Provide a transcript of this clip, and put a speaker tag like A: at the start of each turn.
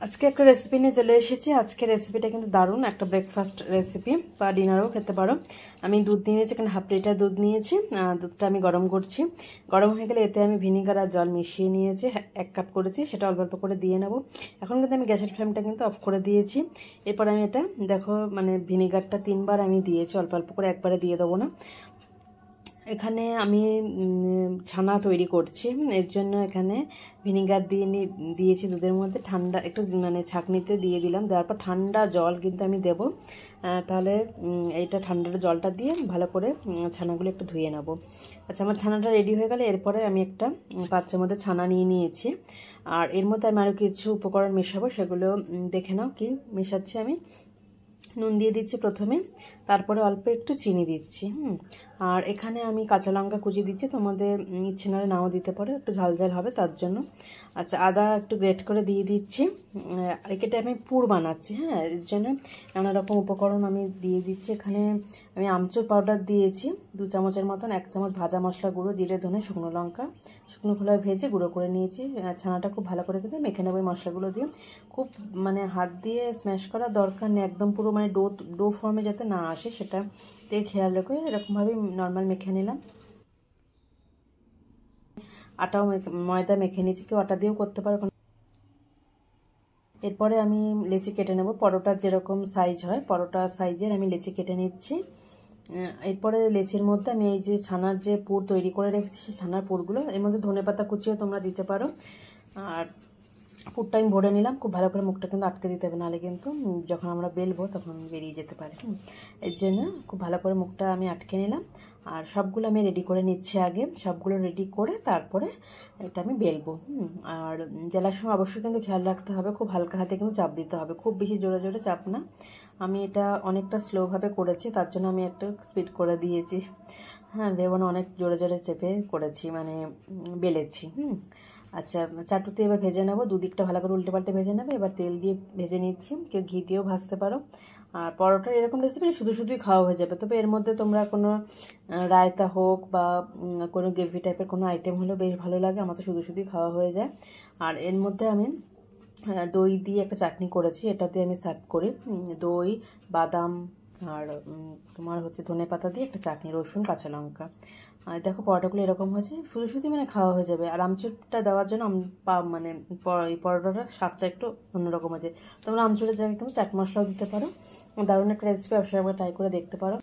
A: আজকে একটা রেসিপি নিয়ে চলে এসেছি। আজকে রেসিপিটা কিন্তু দারুণ একটা ব্রেকফাস্ট রেসিপি বা ডিনারও খেতে পারো। আমি দুধ নিয়েছি, এখানে হাফ লিটার দুধ নিয়েছি। দুধটা আমি গরম করছি। গরম হয়ে গেলে এতে আমি ভিনিগার আর জল মিশিয়ে নিয়েছি, 1 কাপ করেছি, সেটা অল্প অল্প করে দিয়ে নেব। এখন কিন্তু আমি গ্যাসের ফ্লেমটা কিন্তু অফ করে দিয়েছি। এরপর আমি এটা দেখো ভিনিগারটা 3 বার আমি দিয়েছি, অল্প অল্প করে, একবারে দিয়ে দেবো না। এখানে আমি ছানা তৈরি করছি, এর জন্য এখানে ভিনিগার দিয়েছি দুধের মধ্যে। ঠান্ডা একটু ছাঁকনিতে দিয়ে দিলাম, দেওয়ার পর ঠান্ডা জল কিন্তু আমি দেব। তাহলে এইটা ঠান্ডা জলটা দিয়ে ভালো করে ছানাগুলো একটু ধুয়ে নেব। আচ্ছা, আমার ছানাটা রেডি হয়ে গেলে এরপরে আমি একটা পাত্রের মধ্যে ছানা নিয়ে নিয়েছি। আর এর মধ্যে আমি আরও কিছু উপকরণ মেশাবো, সেগুলো দেখে নাও কি মেশাচ্ছি। আমি নুন দিয়ে দিচ্ছি প্রথমে, তারপরে অল্প একটু চিনি দিচ্ছি। আর এখানে আমি কাঁচা লঙ্কা কুচি দিচ্ছি, তোমাদের ইচ্ছে নাহলে নাও দিতে পারো, একটু ঝাল ঝাল হবে তার জন্য। আচ্ছা, আদা একটু গ্রেট করে দিয়ে দিচ্ছি। এটাতে আমি পুর বানাচ্ছি, এর জন্য নানা রকম উপকরণ আমি দিয়ে দিচ্ছি। এখানে আমি আমচুর পাউডার দিয়েছি 2 চামচের মতন, 1 চামচ ভাজা মশলা গুঁড়ো, জিরে ধনে শুকনো লঙ্কা শুকনো খোলায় ভেজে গুঁড়ো করে নিয়েছি। ছানাটা খুব ভালো করে কিন্তু মেখে নেবো মশলাগুলো দিয়ে। খুব হাত দিয়ে স্ম্যাশ করার দরকার নেই, একদম পুরো ডো ফর্মে যাতে না আসে সেটা খেয়াল রেখে এরকমভাবে নর্মাল মেখে নিলাম। ময়দা মেখে নিয়েছি, কেউ আটা দিয়েও করতে পারো। এরপরে আমি লেচি কেটে নেব, পরোটার যেরকম সাইজ হয় পরোটা সাইজের আমি লেচি কেটে নিচ্ছি। এরপরে লেচির মধ্যে আমি এই যে ছানার যে পুর তৈরি করে রেখেছি সেই ছানার পুরগুলো, এর মধ্যে ধনেপাতা কুচিও তোমরা দিতে পারো। আর পুরটা আমি ভরে নিলাম, খুব ভালো করে মুখটা কিন্তু আটকে দিতে হবে, নাহলে কিন্তু যখন আমরা বেলবো তখন বেরিয়ে যেতে পারে। এর জন্য খুব ভালো করে মুখটা আমি আটকে নিলাম। আর সবগুলো আমি রেডি করে নিচ্ছি আগে, সবগুলো রেডি করে তারপরে এটা আমি বেলবো। আর বেলার সময় অবশ্যই কিন্তু খেয়াল রাখতে হবে, খুব হালকা হাতে কিন্তু চাপ দিতে হবে, খুব বেশি জোরে জোরে চাপ না। আমি এটা অনেকটা স্লোভাবে করেছি, তার জন্য আমি একটু স্পিড করে দিয়েছি। ভেবো না অনেক জোরে জোরে চেপে করেছি, বেলেছি। আচ্ছা, চাটুতে এবার ভেজে নেবো, দুদিকটা ভালো করে উল্টে পাল্টে ভেজে নেবে। এবার তেল দিয়ে ভেজে নিচ্ছি, কেউ ঘি দিয়েও ভাজতে পারো। আর পরোটার এরকম রেসিপি শুধুই খাওয়া হয়ে যাবে, তবে এর মধ্যে তোমরা কোনো রায়তা হোক বা কোনো গ্রেভি টাইপের কোনো আইটেম হলেও বেশ ভালো লাগে, আমার তো শুধুই খাওয়া হয়ে যায়। আর এর মধ্যে আমি দই দিয়ে একটা চাটনি করেছি, এটাতে আমি সার্ভ করি। দই, বাদাম আর তোমার ধনেপাতা দিয়ে একটা চাটনি, রসুন কাঁচা লঙ্কা। আর দেখো পরোটাগুলো এরকম হয়েছে, শুধু খাওয়া হয়ে যাবে। আর আমচুরটা দেওয়ার জন্য এই পরোটাটার স্বাদটা একটু অন্যরকম হয়েছে। তোমরা আমচুরের জায়গায় কিন্তু চাট মশলাও দিতে পারো। দারুণ একটা রেসিপি, অবশ্যই একবার ট্রাই করে দেখতে পারো।